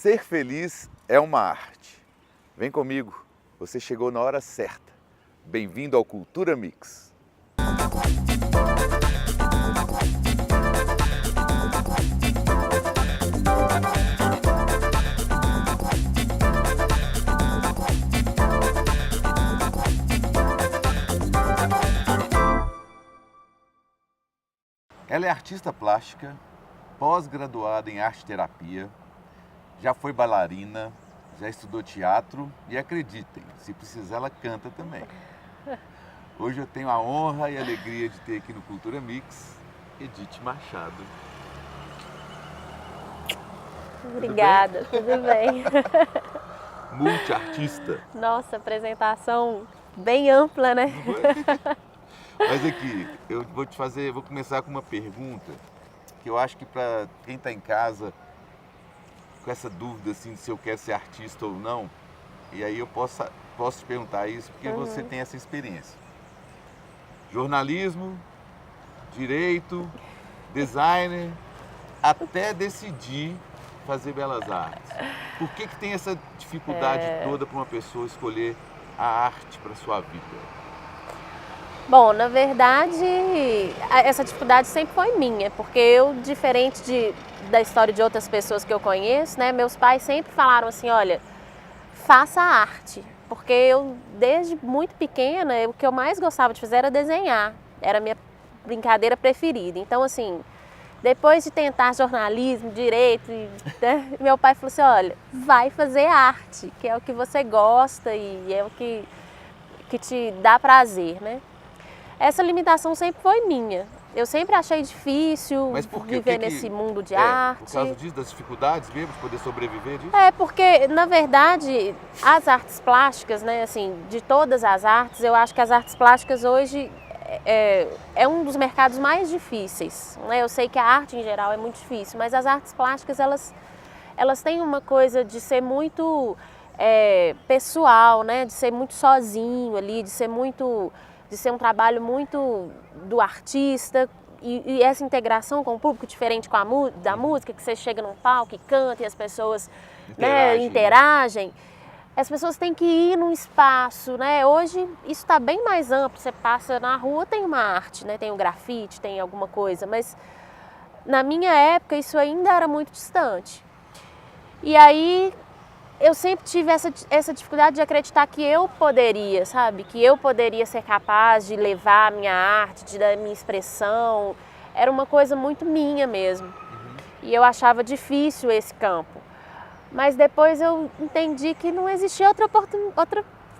Ser feliz é uma arte. Vem comigo, você chegou na hora certa. Bem-vindo ao Cultura Mix. Ela é artista plástica, pós-graduada em arte-terapia, já foi bailarina, já estudou teatro e acreditem, se precisar ela canta também. Hoje eu tenho a honra e a alegria de ter aqui no Cultura Mix, Edith Machado. Obrigada, tudo bem? Multiartista. Nossa, apresentação bem ampla, né? Mas aqui, eu vou começar com uma pergunta que eu acho que para quem está em casa com essa dúvida assim, de se eu quero ser artista ou não, e aí eu posso te perguntar isso porque você tem essa experiência. Jornalismo, direito, designer, até decidir fazer belas artes. Por que tem essa dificuldade toda para uma pessoa escolher a arte para sua vida? Bom, na verdade, essa dificuldade sempre foi minha, porque eu, diferente da história de outras pessoas que eu conheço, né, meus pais sempre falaram assim, olha, faça arte, porque eu, desde muito pequena, o que eu mais gostava de fazer era desenhar, era a minha brincadeira preferida. Então, assim, depois de tentar jornalismo, direito, né, meu pai falou assim, olha, vai fazer arte, que é o que você gosta e é o que te dá prazer, né? Essa limitação sempre foi minha. Eu sempre achei difícil viver nesse mundo de arte. Por causa disso, das dificuldades mesmo, de poder sobreviver disso? Porque, na verdade, as artes plásticas, né, assim, de todas as artes, eu acho que as artes plásticas hoje é um dos mercados mais difíceis, né? Eu sei que a arte em geral é muito difícil, mas as artes plásticas, elas têm uma coisa de ser muito pessoal, né? De ser muito sozinho ali, de ser um trabalho muito do artista e essa integração com o público diferente da música, que você chega num palco e canta e as pessoas interagem. As pessoas têm que ir num espaço, né? Hoje isso está bem mais amplo, você passa na rua, tem uma arte, né? Tem um grafite, tem alguma coisa, mas na minha época isso ainda era muito distante. E aí eu sempre tive essa dificuldade de acreditar que eu poderia, sabe? Que eu poderia ser capaz de levar a minha arte, da minha expressão. Era uma coisa muito minha mesmo. E eu achava difícil esse campo. Mas depois eu entendi que não existia outra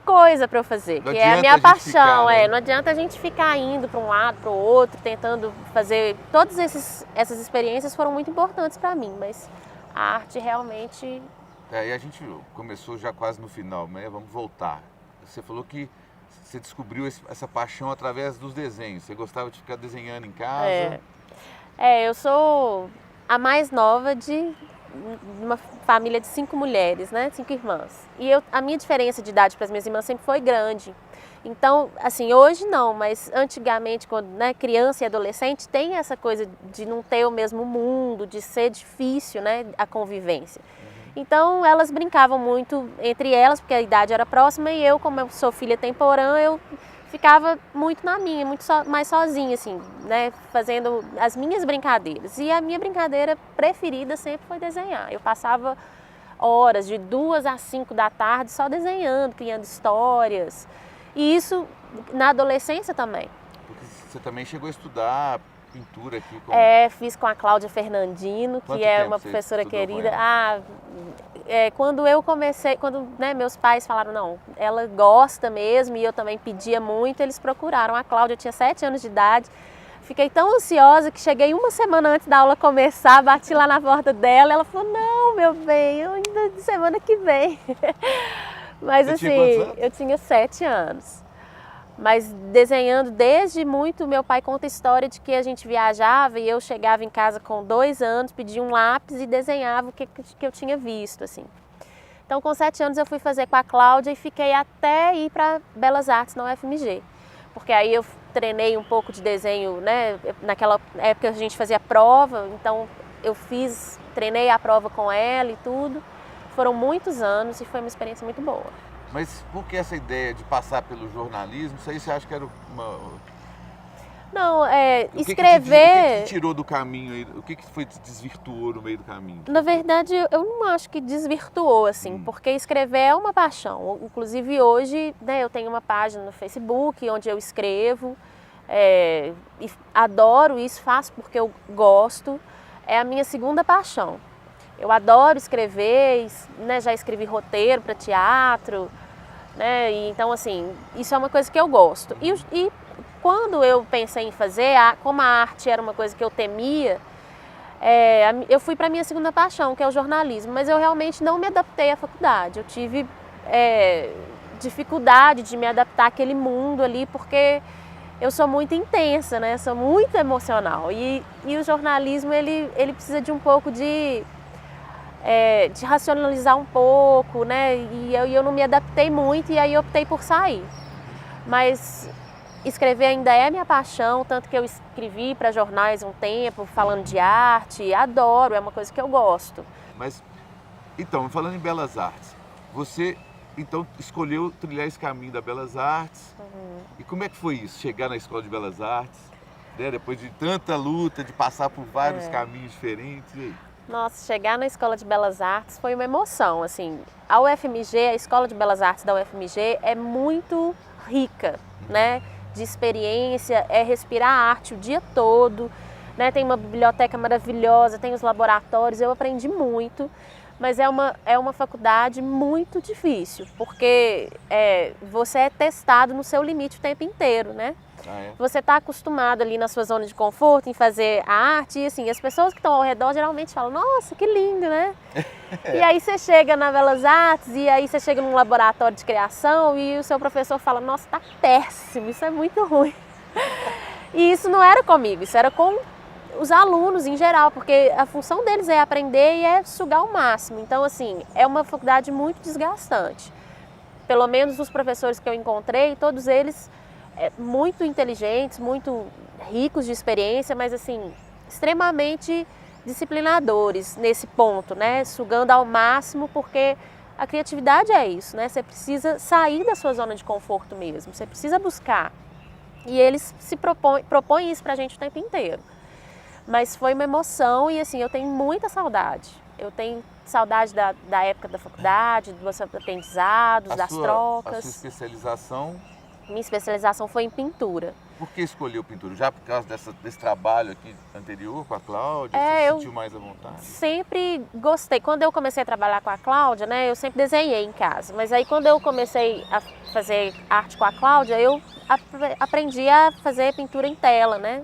coisa para eu fazer, que é a minha paixão. Não adianta a gente ficar indo para um lado, para o outro, tentando fazer... Todas essas experiências foram muito importantes para mim, mas a arte realmente... E a gente começou já quase no final, mas vamos voltar. Você falou que você descobriu essa paixão através dos desenhos. Você gostava de ficar desenhando em casa? Eu sou a mais nova de uma família de 5 mulheres, né? 5 irmãs. E a minha diferença de idade para as minhas irmãs sempre foi grande. Então, assim, hoje não, mas antigamente, quando criança e adolescente, tem essa coisa de não ter o mesmo mundo, de ser difícil, né, a convivência. Então elas brincavam muito entre elas, porque a idade era próxima, e eu, como eu sou filha temporã, eu ficava muito na minha, mais sozinha, assim, né, fazendo as minhas brincadeiras. E a minha brincadeira preferida sempre foi desenhar. Eu passava horas, de 2 às 5 da tarde, só desenhando, criando histórias. E isso na adolescência também. Porque você também chegou a estudar pintura aqui? Fiz com a Cláudia Fernandino, que é uma professora querida. Quando eu comecei, meus pais falaram, não, ela gosta mesmo, e eu também pedia muito, eles procuraram. A Cláudia tinha 7 anos de idade. Fiquei tão ansiosa que cheguei uma semana antes da aula começar, bati lá na porta dela, ela falou, não, meu bem, eu ainda de semana que vem. Mas Você assim, tinha quantos anos? Eu tinha 7 anos. Mas desenhando desde muito, meu pai conta a história de que a gente viajava e eu chegava em casa com 2 anos, pedia um lápis e desenhava o que eu tinha visto, assim. Então, com 7 anos eu fui fazer com a Cláudia e fiquei até ir para Belas Artes na UFMG. Porque aí eu treinei um pouco de desenho, né? Naquela época a gente fazia prova, então eu treinei a prova com ela e tudo. Foram muitos anos e foi uma experiência muito boa. Mas por que essa ideia de passar pelo jornalismo? Isso aí você acha que era uma... Não, O escrever... que te tirou do caminho aí? O que foi que desvirtuou no meio do caminho? Na verdade, eu não acho que desvirtuou, assim, porque escrever é uma paixão. Inclusive hoje, né, eu tenho uma página no Facebook onde eu escrevo, e adoro isso, faço porque eu gosto. É a minha segunda paixão. Eu adoro escrever, né, já escrevi roteiro para teatro, né, e então assim, isso é uma coisa que eu gosto. E quando eu pensei em fazer, como a arte era uma coisa que eu temia, eu fui para a minha segunda paixão, que é o jornalismo, mas eu realmente não me adaptei à faculdade. Eu tive dificuldade de me adaptar àquele mundo ali, porque eu sou muito intensa, né? Eu sou muito emocional. E o jornalismo, ele precisa de um pouco de racionalizar um pouco, né? E eu não me adaptei muito e aí eu optei por sair. Mas escrever ainda é minha paixão, tanto que eu escrevi para jornais um tempo, falando de arte, adoro, é uma coisa que eu gosto. Mas, então, falando em Belas Artes, você, então, escolheu trilhar esse caminho da Belas Artes. E como é que foi isso, chegar na Escola de Belas Artes, né? Depois de tanta luta, de passar por vários caminhos diferentes, e aí? Nossa, chegar na Escola de Belas Artes foi uma emoção, assim. A UFMG, a Escola de Belas Artes da UFMG é muito rica, né? De experiência, é respirar arte o dia todo, né? Tem uma biblioteca maravilhosa, tem os laboratórios, eu aprendi muito, mas é uma faculdade muito difícil, porque você é testado no seu limite o tempo inteiro, né? Você está acostumado ali na sua zona de conforto em fazer a arte e assim, as pessoas que estão ao redor geralmente falam, nossa, que lindo, né? E aí você chega na Belas Artes e aí você chega num laboratório de criação e o seu professor fala, nossa, tá péssimo, isso é muito ruim. E isso não era comigo, isso era com os alunos em geral, porque a função deles é aprender e é sugar o máximo. Então, assim, é uma faculdade muito desgastante. Pelo menos os professores que eu encontrei, todos eles muito inteligentes, muito ricos de experiência, mas assim, extremamente disciplinadores nesse ponto, né? Sugando ao máximo, porque a criatividade é isso, né? Você precisa sair da sua zona de conforto mesmo, você precisa buscar. E eles se propõem isso pra gente o tempo inteiro. Mas foi uma emoção e assim, eu tenho muita saudade. Eu tenho saudade da época da faculdade, dos aprendizados, das trocas. A sua especialização? Minha especialização foi em pintura. Por que escolheu pintura? Já por causa desse trabalho aqui anterior com a Cláudia? Você se sentiu mais à vontade? Sempre gostei. Quando eu comecei a trabalhar com a Cláudia, né, eu sempre desenhei em casa. Mas aí quando eu comecei a fazer arte com a Cláudia, eu aprendi a fazer pintura em tela, né?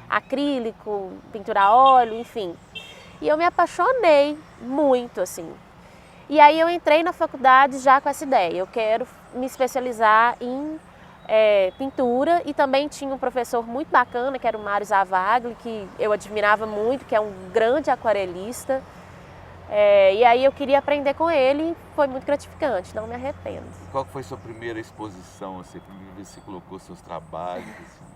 Acrílico, pintura a óleo, enfim. E eu me apaixonei muito, assim. E aí eu entrei na faculdade já com essa ideia. Eu quero me especializar em pintura e também tinha um professor muito bacana, que era o Mário Zavagli, que eu admirava muito, que é um grande aquarelista. E aí eu queria aprender com ele e foi muito gratificante, não me arrependo. Qual foi sua primeira exposição, assim, a primeira vez que você colocou seus trabalhos? Assim?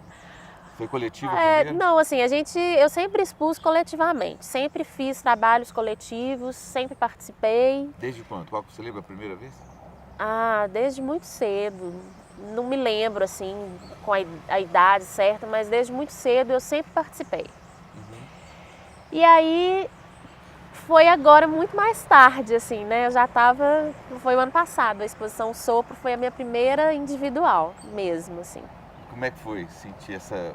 Foi coletiva primeiro? Não, assim, eu sempre expus coletivamente, sempre fiz trabalhos coletivos, sempre participei. Desde quando? Qual você lembra a primeira vez? Desde muito cedo. Não me lembro, assim, com a idade certa, mas desde muito cedo eu sempre participei. E aí, foi agora muito mais tarde, assim, né? Foi o ano passado, a exposição Sopro foi a minha primeira individual mesmo, assim. Como é que foi sentir essa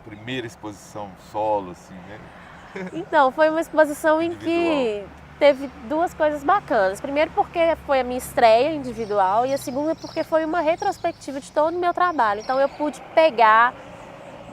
primeira exposição solo, assim, né? Então, foi uma exposição em que teve duas coisas bacanas. Primeiro porque foi a minha estreia individual e a segunda porque foi uma retrospectiva de todo o meu trabalho. Então eu pude pegar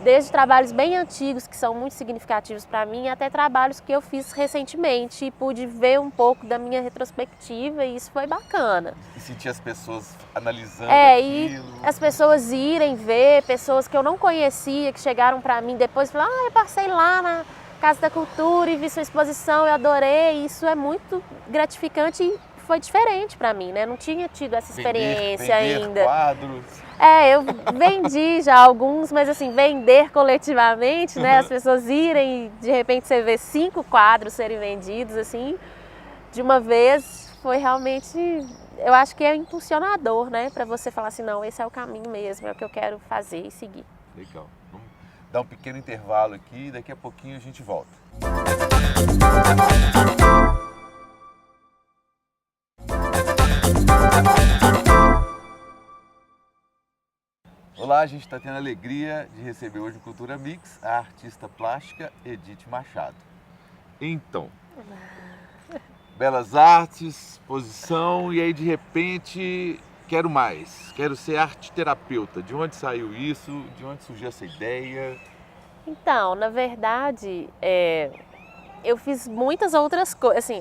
desde trabalhos bem antigos, que são muito significativos para mim, até trabalhos que eu fiz recentemente e pude ver um pouco da minha retrospectiva e isso foi bacana. E sentir as pessoas analisando aquilo. E as pessoas irem ver, pessoas que eu não conhecia, que chegaram para mim depois e falaram, eu passei lá na Casa da Cultura e vi sua exposição, eu adorei. Isso é muito gratificante e foi diferente para mim, né? Não tinha tido essa experiência ainda. Quadros. Eu vendi já alguns, mas assim, vender coletivamente, né? As pessoas irem e de repente você vê 5 quadros serem vendidos, assim, de uma vez, foi realmente, eu acho que é impulsionador, né? Para você falar assim, não, esse é o caminho mesmo, é o que eu quero fazer e seguir. Legal. Vamos dar um pequeno intervalo aqui e daqui a pouquinho a gente volta. Olá, a gente está tendo a alegria de receber hoje no Cultura Mix a artista plástica Edith Machado. Então, belas artes, exposição, e aí de repente quero mais, quero ser arte terapeuta. De onde saiu isso? De onde surgiu essa ideia? Então, na verdade, eu fiz muitas outras coisas, assim,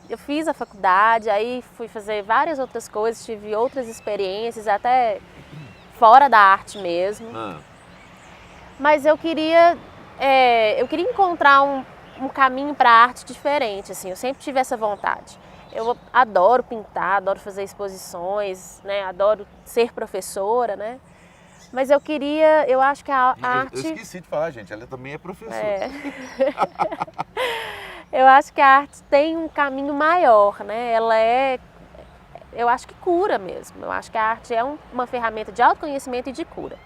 eu fiz a faculdade, aí fui fazer várias outras coisas, tive outras experiências, até fora da arte mesmo. Mas eu queria encontrar um caminho para a arte diferente, assim, eu sempre tive essa vontade. Eu adoro pintar, adoro fazer exposições, né, adoro ser professora, né? Mas eu acho que a arte... Eu esqueci de falar, gente, ela também é professora. Eu acho que a arte tem um caminho maior, né? Eu acho que cura mesmo. Eu acho que a arte é uma ferramenta de autoconhecimento e de cura.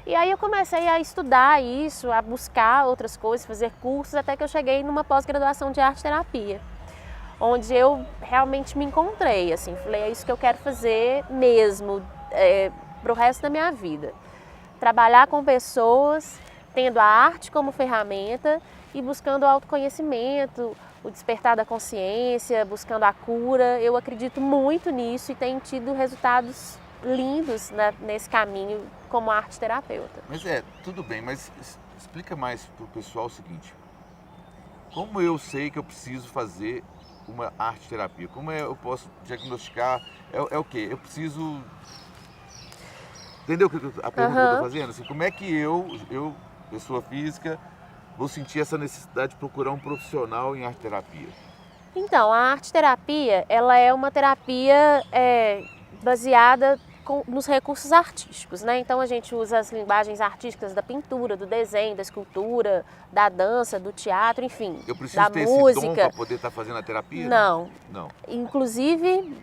E aí eu comecei a estudar isso, a buscar outras coisas, fazer cursos, até que eu cheguei numa pós-graduação de arte-terapia, onde eu realmente me encontrei, assim, falei, é isso que eu quero fazer mesmo, para o resto da minha vida. Trabalhar com pessoas, tendo a arte como ferramenta e buscando o autoconhecimento, o despertar da consciência, buscando a cura. Eu acredito muito nisso e tenho tido resultados lindos nesse caminho como arte terapeuta. Mas tudo bem, mas explica mais para o pessoal o seguinte: como eu sei que eu preciso fazer uma arte terapia? Como eu posso diagnosticar? É o quê? Eu preciso... Entendeu a pergunta que eu estou fazendo? Assim, como é que eu, pessoa física, vou sentir essa necessidade de procurar um profissional em arte terapia? Então, a arte terapia, ela é uma terapia baseada nos recursos artísticos, né? Então a gente usa as linguagens artísticas da pintura, do desenho, da escultura, da dança, do teatro, enfim, eu preciso da ter música. esse dom para poder estar fazendo a terapia? Não. Inclusive,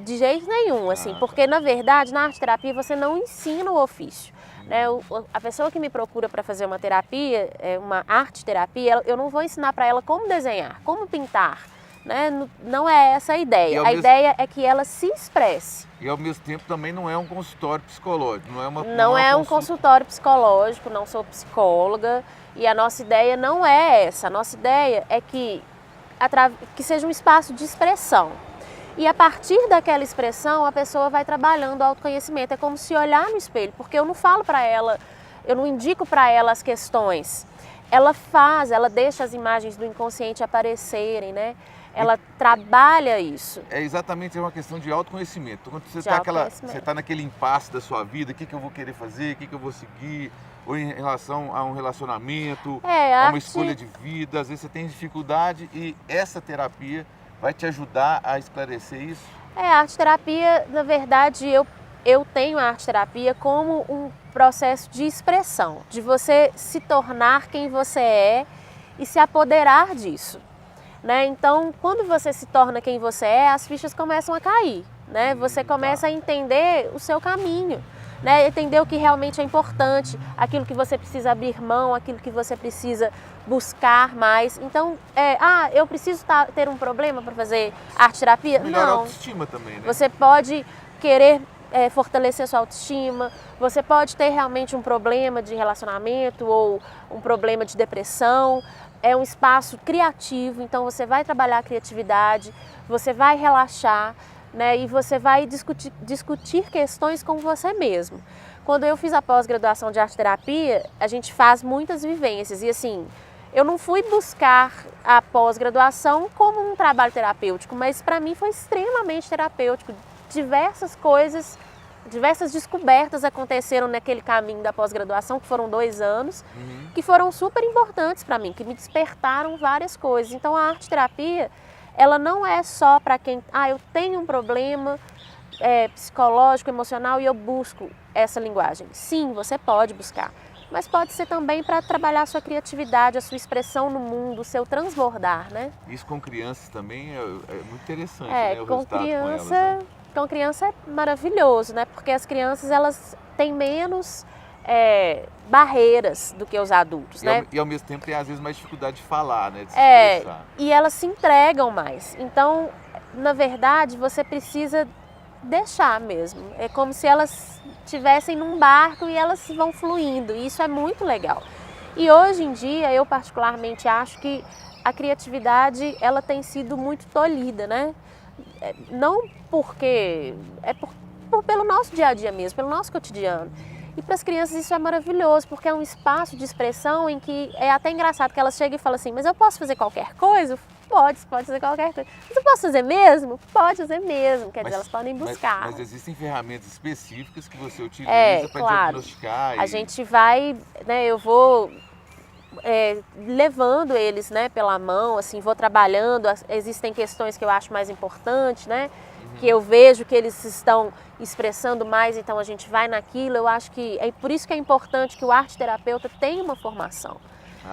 de jeito nenhum, assim, porque na verdade na arte terapia você não ensina o ofício. Né? A pessoa que me procura para fazer uma terapia, uma arte terapia, eu não vou ensinar para ela como desenhar, como pintar. Né? Não é essa a ideia. A ideia é que ela se expresse. E ao mesmo tempo também não é um consultório psicológico. Não é um consultório psicológico, não sou psicóloga. E a nossa ideia não é essa. A nossa ideia é que seja um espaço de expressão. E a partir daquela expressão, a pessoa vai trabalhando o autoconhecimento. É como se olhar no espelho, porque eu não falo para ela, eu não indico para ela as questões. Ela deixa as imagens do inconsciente aparecerem, né? Ela trabalha isso. É exatamente uma questão de autoconhecimento. Quando você está naquele impasse da sua vida, o que eu vou querer fazer, o que eu vou seguir, ou em relação a um relacionamento, a uma escolha de vida, às vezes você tem dificuldade e essa terapia vai te ajudar a esclarecer isso? A arte terapia, na verdade, eu tenho a arte terapia como um processo de expressão, de você se tornar quem você é e se apoderar disso. Né? Então, quando você se torna quem você é, as fichas começam a cair, né? Você começa a entender o seu caminho, né? Entender o que realmente é importante, aquilo que você precisa abrir mão, aquilo que você precisa buscar mais. Então, eu preciso ter um problema para fazer arte terapia? Melhor não. Autoestima também, né? Você pode querer fortalecer a sua autoestima, você pode ter realmente um problema de relacionamento ou um problema de depressão. É um espaço criativo, então você vai trabalhar a criatividade, você vai relaxar, né, e você vai discutir questões com você mesmo. Quando eu fiz a pós-graduação de arte terapia, a gente faz muitas vivências e assim, eu não fui buscar a pós-graduação como um trabalho terapêutico, mas para mim foi extremamente terapêutico. Diversas coisas, diversas descobertas aconteceram naquele caminho da pós-graduação, que foram 2 anos, que foram super importantes para mim, que me despertaram várias coisas. Então a arte-terapia, ela não é só para quem, eu tenho um problema psicológico, emocional e eu busco essa linguagem. Sim, você pode buscar, mas pode ser também para trabalhar a sua criatividade, a sua expressão no mundo, o seu transbordar, né? Isso com crianças também é muito interessante, É, né? O com resultado criança, com elas, né? com criança é maravilhoso, né? Porque as crianças, elas têm menos barreiras do que os adultos, né? E ao mesmo tempo tem às vezes mais dificuldade de falar, né? De se expressar. E elas se entregam mais. Então, na verdade, você precisa deixar mesmo. É como se elas estivessem num barco e elas vão fluindo. E isso é muito legal. E hoje em dia, eu particularmente acho que a criatividade, ela tem sido muito tolhida, né? Não porque... pelo nosso dia a dia mesmo, pelo nosso cotidiano. E para as crianças isso é maravilhoso, porque é um espaço de expressão em que é até engraçado que elas chegam e falam assim, mas eu posso fazer qualquer coisa? Pode fazer qualquer coisa. Mas eu posso fazer mesmo? Pode fazer mesmo. Quer dizer, elas podem buscar. Mas existem ferramentas específicas que você utiliza para diagnosticar. A gente vai, né, eu vou levando eles, né, pela mão, assim, vou trabalhando. Existem questões que eu acho mais importantes, né? Que eu vejo que eles estão expressando mais, então a gente vai naquilo. Eu acho que é por isso que é importante que o arte-terapeuta tenha uma formação,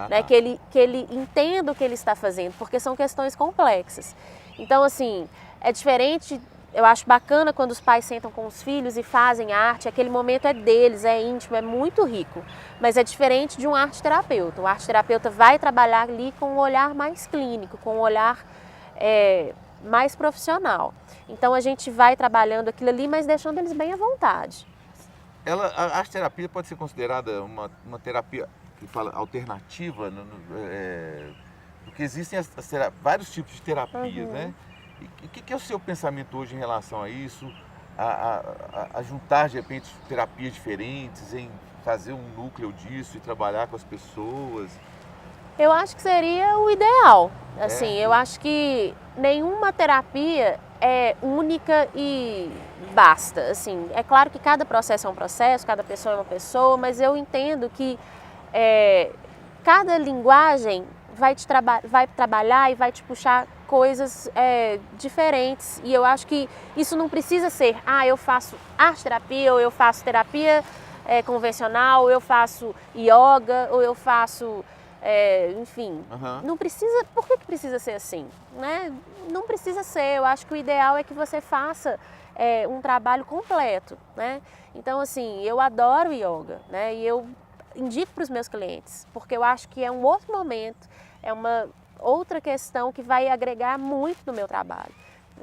né? Que ele entenda o que ele está fazendo, porque são questões complexas. Então, assim, é diferente, eu acho bacana quando os pais sentam com os filhos e fazem arte, aquele momento é deles, é íntimo, é muito rico, mas é diferente de um arte-terapeuta. O arte-terapeuta vai trabalhar ali com um olhar mais clínico, com um olhar mais profissional. Então a gente vai trabalhando aquilo ali, mas deixando eles bem à vontade. A arte-terapia pode ser considerada uma terapia que fala alternativa, porque existem vários tipos de terapias, né? E o que é o seu pensamento hoje em relação a isso? A juntar, de repente, terapias diferentes, em fazer um núcleo disso e trabalhar com as pessoas? Eu acho que seria o ideal. Assim, eu acho que nenhuma terapia é única e basta. Assim, é claro que cada processo é um processo, cada pessoa é uma pessoa, mas eu entendo que cada linguagem vai trabalhar e vai te puxar coisas diferentes. E eu acho que isso não precisa ser, eu faço arte-terapia, ou eu faço terapia convencional, ou eu faço yoga, ou eu faço... enfim, não precisa. Por que precisa ser assim, né? Não precisa ser. Eu acho que o ideal é que você faça um trabalho completo, né? Então, assim, eu adoro yoga, né? E eu indico para os meus clientes, porque eu acho que é um outro momento, é uma outra questão que vai agregar muito no meu trabalho.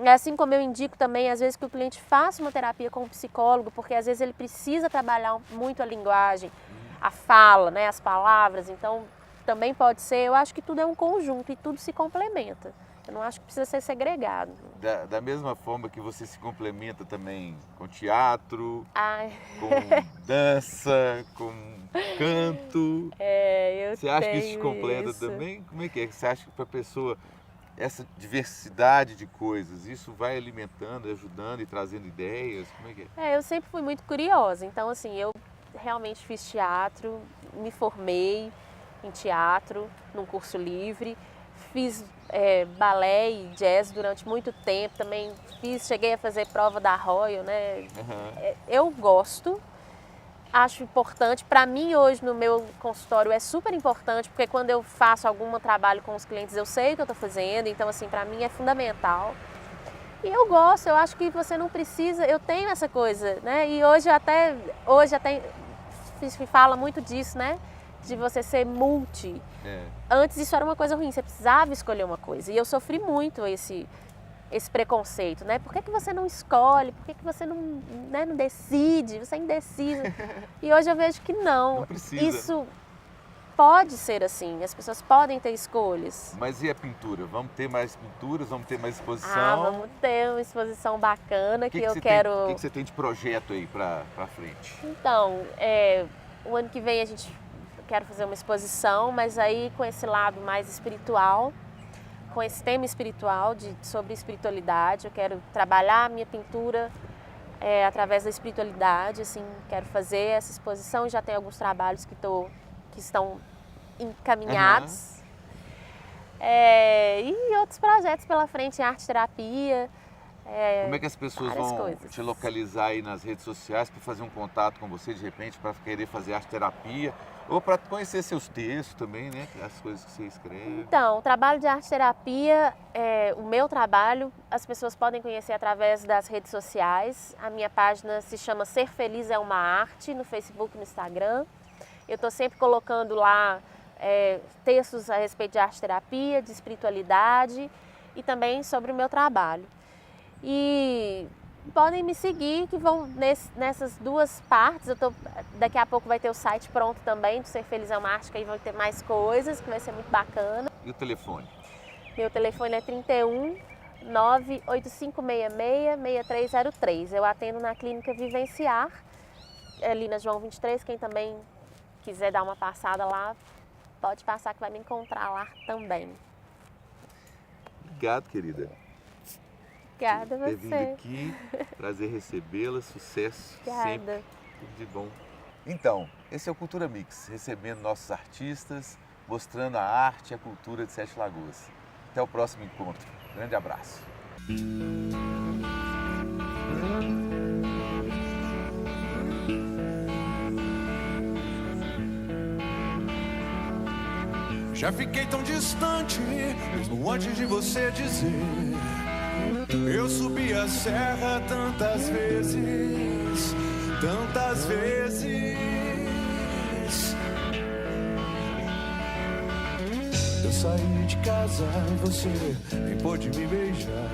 Assim como eu indico também, às vezes, que o cliente faça uma terapia com um psicólogo, porque às vezes ele precisa trabalhar muito a linguagem, a fala, né? As palavras. Então, também pode ser, eu acho que tudo é um conjunto e tudo se complementa. Eu não acho que precisa ser segregado. Da mesma forma que você se complementa também com teatro, com dança, com canto. Você acha que isso se completa também? Como é que é? Você acha que para a pessoa, essa diversidade de coisas, isso vai alimentando, ajudando e trazendo ideias? Como é que é? Eu sempre fui muito curiosa. Então, assim, eu realmente fiz teatro, me formei em teatro, num curso livre, fiz balé e jazz durante muito tempo, também cheguei a fazer prova da Royal, né? Eu gosto, acho importante, para mim hoje no meu consultório é super importante, porque quando eu faço algum trabalho com os clientes eu sei o que eu estou fazendo, então assim, para mim é fundamental. E eu gosto, eu acho que você não precisa, eu tenho essa coisa, né? E hoje até se fala muito disso, né? De você ser multi. Antes isso era uma coisa ruim, você precisava escolher uma coisa. E eu sofri muito esse preconceito, né? Por que você não escolhe? Por que você não decide? Você é indecisa. E hoje eu vejo que não. Não precisa. Isso pode ser assim, as pessoas podem ter escolhas. Mas e a pintura? Vamos ter mais pinturas? Vamos ter mais exposição? Vamos ter uma exposição bacana que eu quero... O que você tem de projeto aí pra frente? Então, o ano que vem quero fazer uma exposição, mas aí com esse lado mais espiritual, com esse tema espiritual sobre espiritualidade. Eu quero trabalhar a minha pintura através da espiritualidade, assim, quero fazer essa exposição. Já tem alguns trabalhos que estão encaminhados. E outros projetos pela frente em arte-terapia. Como é que as pessoas vão te localizar aí nas redes sociais para fazer um contato com você, de repente, para querer fazer arte terapia? Ou para conhecer seus textos também, né? As coisas que você escreve. Então, o trabalho de arte terapia, o meu trabalho, as pessoas podem conhecer através das redes sociais. A minha página se chama Ser Feliz é uma Arte, no Facebook e no Instagram. Eu estou sempre colocando lá textos a respeito de arte terapia, de espiritualidade e também sobre o meu trabalho. E podem me seguir, que vão nessas duas partes. Daqui a pouco vai ter o site pronto também, do Ser Feliz é uma Arte, que aí vai ter mais coisas, que vai ser muito bacana. E o telefone? Meu telefone é 31 98566 6303. Eu atendo na Clínica Vivenciar, ali na João 23. Quem também quiser dar uma passada lá, pode passar que vai me encontrar lá também. Obrigado, querida. Obrigada a você. Ter vindo aqui, prazer recebê-la, sucesso. Obrigada. Sempre, tudo de bom. Então, esse é o Cultura Mix, recebendo nossos artistas, mostrando a arte e a cultura de Sete Lagoas. Até o próximo encontro. Grande abraço. Já fiquei tão distante, mesmo antes de você dizer. Eu subi a serra tantas vezes, tantas vezes. Eu saí de casa e você nem pôde me beijar.